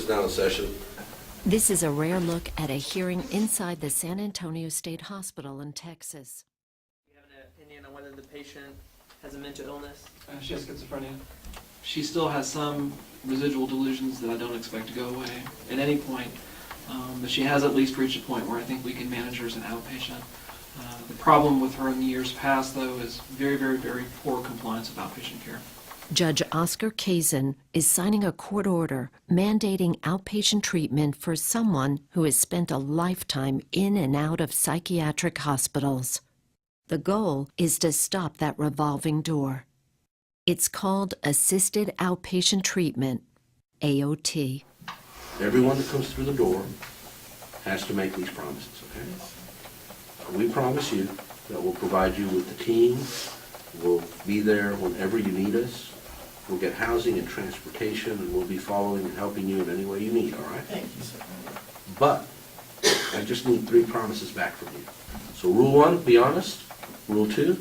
is now in session. This is a rare look at a hearing inside the San Antonio State Hospital in Texas. Do you have an opinion on whether the patient has a mental illness? She has schizophrenia. She still has some residual delusions that I don't expect to go away at any point, but she has at least reached a point where I think we can manage her as an outpatient. The problem with her in the years past, though, is very, very, very poor compliance of outpatient care. Judge Oscar Kazin is signing a court order mandating outpatient treatment for someone who has spent a lifetime in and out of psychiatric hospitals. The goal is to stop that revolving door. It's called Assisted Outpatient Treatment, AOT. Everyone that comes through the door has to make these promises, okay? We promise you that we'll provide you with the team. We'll be there whenever you need us. We'll get housing and transportation, and we'll be following and helping you in any way you need, all right? Thank you, sir. But I just need 3 promises back from you. So rule 1, be honest. Rule 2,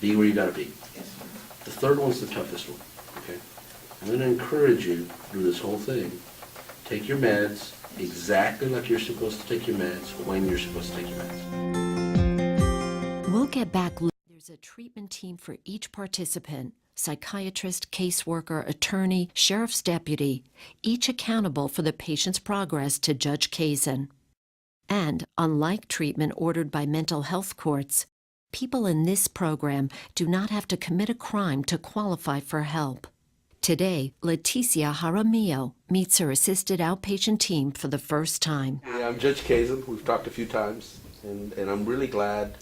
be where you gotta be. Yes, sir. The third one's the toughest one, okay? I'm gonna encourage you through this whole thing, take your meds exactly like you're supposed to take your meds when you're supposed to take your meds. We'll get back later. There's a treatment team for each participant: psychiatrist, caseworker, attorney, sheriff's deputy, each accountable for the patient's progress to Judge Kazin. And unlike treatment ordered by mental health courts, people in this program do not have to commit a crime to qualify for help. Today, Leticia Jaramillo meets her assisted outpatient team for the first time. Yeah, I'm Judge Kazin. We've talked a few times, and I'm really glad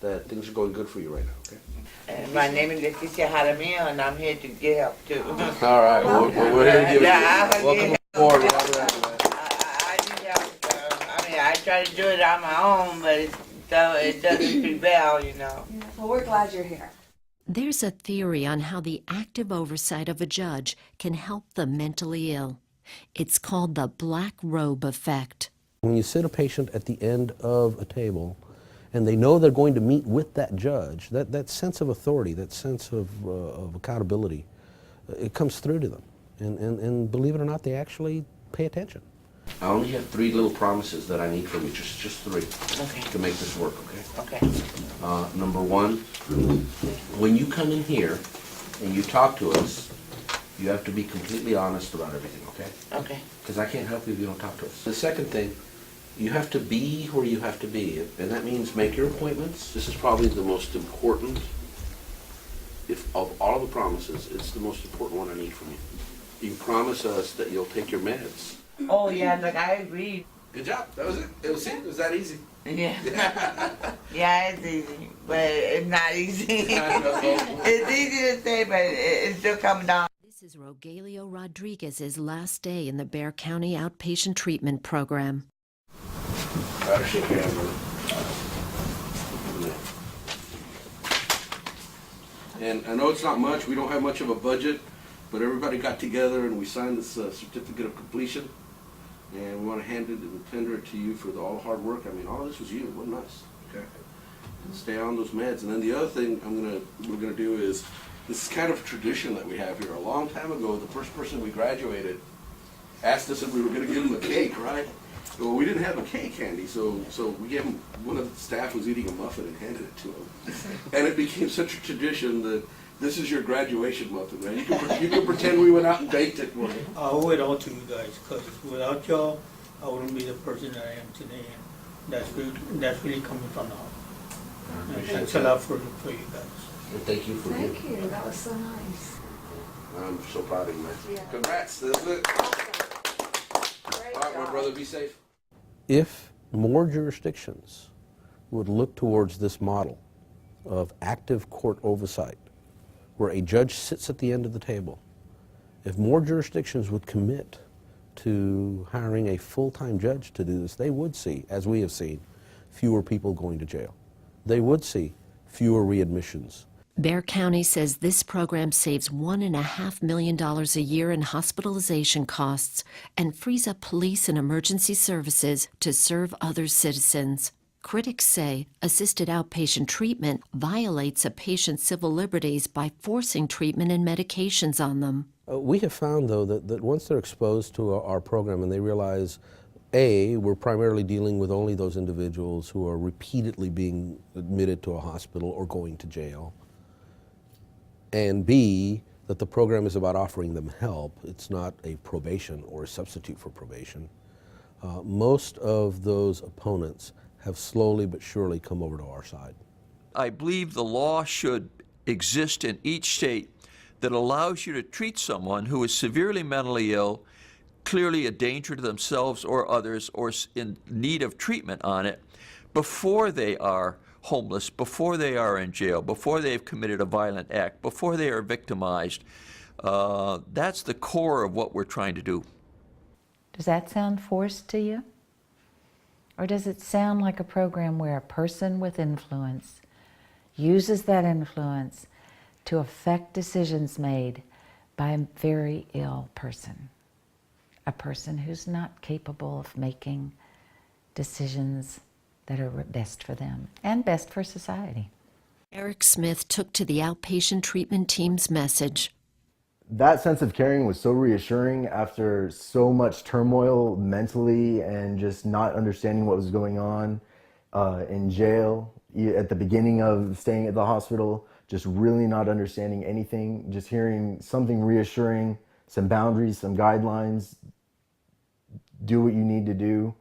that things are going good for you right now, okay? And my name is Leticia Jaramillo, and I'm here to get help too. All right, well, we're here to give you welcome aboard. I need help. I mean, I try to do it on my own, but it doesn't prevail, you know. Yeah, well, we're glad you're here. There's a theory on how the active oversight of a judge can help the mentally ill. It's called the black robe effect. When you sit a patient at the end of a table and they know they're going to meet with that judge, that sense of authority, that sense of accountability, it comes through to them. And believe it or not, they actually pay attention. I only have 3 little promises that I need from you, just 3, Okay. to make this work, okay? Okay. Number 1, when you come in here and you talk to us, you have to be completely honest about everything, okay? Okay. Because I can't help you if you don't talk to us. The second thing, you have to be where you have to be, and that means make your appointments. This is probably the most important, of all of the promises, it's the most important one I need from you. You promise us that you'll take your meds. Oh yeah, look, I agree. Good job, that was it. It was that easy. Yeah. Yeah, it's easy, but it's not easy. It's easy to say, but it's still coming down. This is Rogelio Rodriguez's last day in the Bexar County Outpatient Treatment Program. Shake your hand, brother. And I know it's not much, we don't have much of a budget, but everybody got together and we signed this certificate of completion. And we want to hand it and tender it to you for all the hard work. I mean, all of this was you, it wasn't us, okay? And stay on those meds. And then the other thing we're gonna do is, this is kind of a tradition that we have here. A long time ago, the first person we graduated asked us if we were gonna give him a cake, right? Well, we didn't have a cake handy, so we gave him, one of the staff was eating a muffin and handed it to him. And it became such a tradition that this is your graduation muffin, man. You can pretend we went out and baked it for you. I owe it all to you guys, because without y'all, I wouldn't be the person that I am today. And that's really coming from the heart. And thanks a lot for you guys. And thank you for Thank you, that was so nice. I'm so proud of you, man. Yeah. Congrats, that's it. Great All right, my job. brother, be safe. If more jurisdictions would look towards this model of active court oversight, where a judge sits at the end of the table, if more jurisdictions would commit to hiring a full-time judge to do this, they would see, as we have seen, fewer people going to jail. They would see fewer readmissions. Bexar County says this program saves $1.5 million a year in hospitalization costs and frees up police and emergency services to serve other citizens. Critics say assisted outpatient treatment violates a patient's civil liberties by forcing treatment and medications on them. We have found, though, that once they're exposed to our program and they realize, A, we're primarily dealing with only those individuals who are repeatedly being admitted to a hospital or going to jail, and B, that the program is about offering them help. It's not a probation or a substitute for probation. Most of those opponents have slowly but surely come over to our side. I believe the law should exist in each state that allows you to treat someone who is severely mentally ill, clearly a danger to themselves or others, or in need of treatment on it, before they are homeless, before they are in jail, before they've committed a violent act, before they are victimized. That's the core of what we're trying to do. Does that sound forced to you? Or does it sound like a program where a person with influence uses that influence to affect decisions made by a very ill person? A person who's not capable of making decisions that are best for them and best for society. Eric Smith took to the outpatient treatment team's message. That sense of caring was so reassuring after so much turmoil mentally and just not understanding what was going on in jail at the beginning of staying at the hospital, just really not understanding anything, just hearing something reassuring, some boundaries, some guidelines, do what you need to do.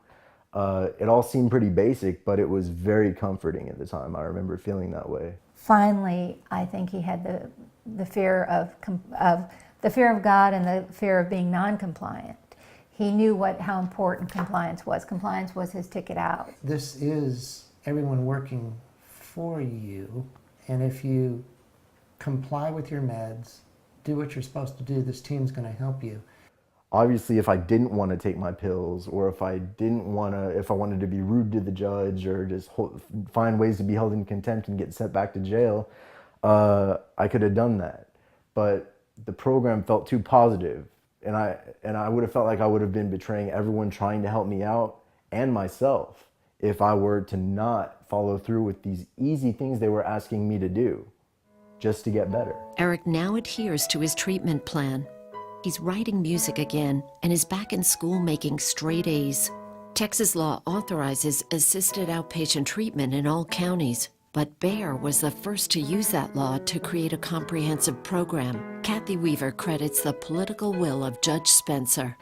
It all seemed pretty basic, but it was very comforting at the time. I remember feeling that way. Finally, I think he had the fear of the fear of God and the fear of being non-compliant. He knew how important compliance was. Compliance was his ticket out. This is everyone working for you, and if you comply with your meds, do what you're supposed to do, this team's going to help you. Obviously, if I didn't want to take my pills, or if I wanted to be rude to the judge, or just find ways to be held in contempt and get sent back to jail, I could have done that. But the program felt too positive, and I would have felt like I would have been betraying everyone trying to help me out and myself if I were to not follow through with these easy things they were asking me to do just to get better. Eric now adheres to his treatment plan. He's writing music again and is back in school making straight A's. Texas law authorizes assisted outpatient treatment in all counties, but Bayer was the first to use that law to create a comprehensive program. Kathy Weaver credits the political will of Judge Spencer.